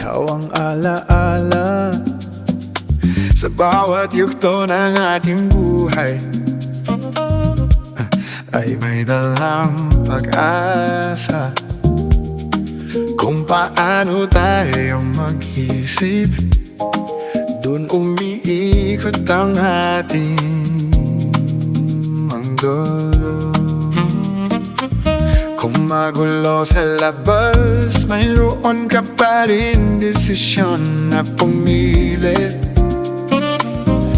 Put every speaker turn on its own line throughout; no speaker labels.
Ikaw ang alaala sa bawat yugto ng ating buhay, ay may dalang pag-asa kung paano tayo mag-isip. Doon umiikot ang ating mundo. Kung magulo sa labas, mayroon ka pa rin desisyon na pumili.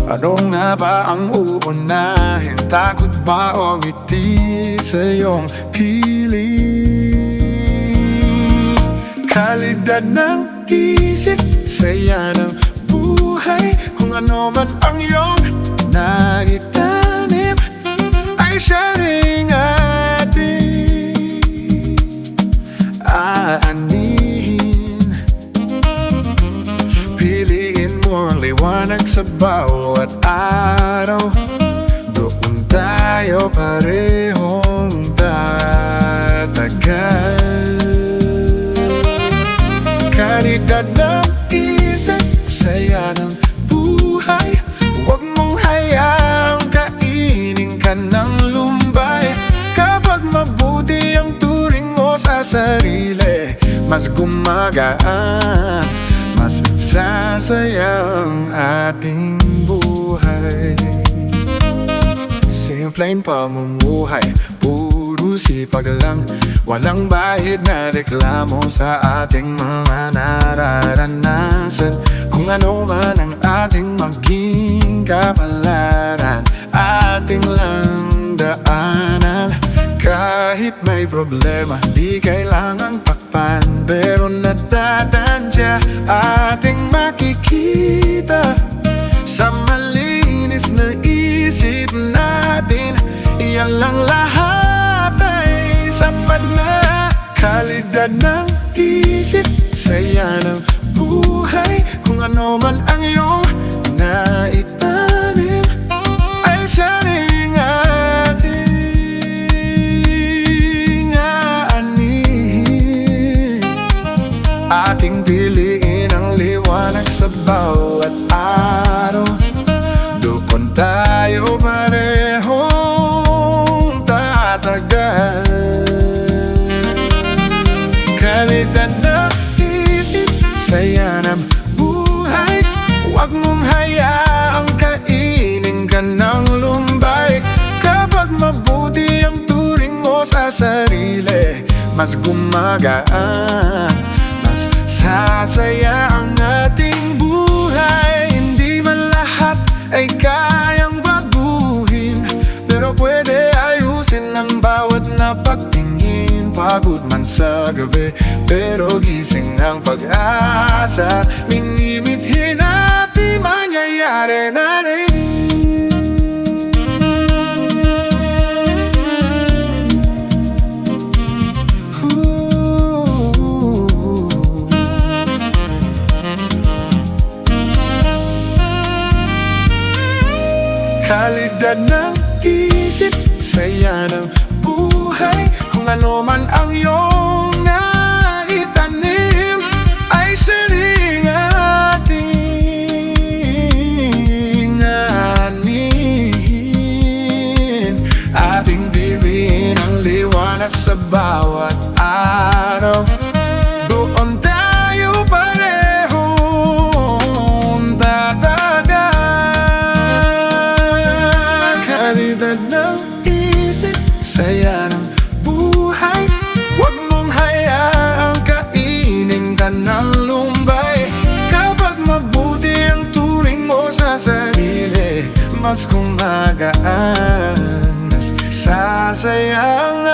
Ano nga ba ang uunahin? Takot ba o ngiti sa iyong piling? Kalidad ng isip, saya ng buhay. Kung ano man ang iyong naitanim, ay siya ring ating aanihin. Piliin mo ang liwanag sa bawat araw. Doon tayo parehong tatagal. Kalidad ng isip, saya ng buhay. Huwag mong hayaang kainin ka ng lumbay. Kapag mabuti ang turing mo sa sarili, mas gumagaan, mas sasaya ang ating buhay. Simpleng pamumuhay, puro sipag lang. Walang bahid na reklamo sa ating mga nararanasan. Kung ano man ang ating maging kapalaran, ating lang daanan. Kahit may problema, di kailangang takpan, pero natatansya ating makikita. Sa malinis na isip natin, iyan lang lahat ay sapat na. Kalidad ng isip, saya ng buhay. Kung ano man ang iyong naitanim, ay siya ring ating aanihin. Ating piliin ang liwanag sa bawat araw. Doon tayo parehong tatagal. Kalidad ng isip, saya ng buhay. Huwag mong hayaang kainin ka ng lumbay. Kapag mabuti ang turing mo sa sarili, mas gumagaan, mas sasaya ang ating buhay. Hindi man lahat ay kayang baguhin, pero pwede ayusin ang bawat napagtingin. Pagod man sa gabi, pero gising ang pag-asa. Minimithi natin mangyayari na rin. Kalidad ng isip, saya ng buhay. Kung ano man ang iyong naitanim, ay siya ring ating aanihin. Ating bibigyan ang liwanag sa bawat araw. Doon tayo parehong tatagal. Kalidad ng isip, saya ng buhay. Huwag mong hayaang kainin ka ng lumbay. Kapag mabuti ang turing mo sa sarili, mas gumagaan, mas sasaya ang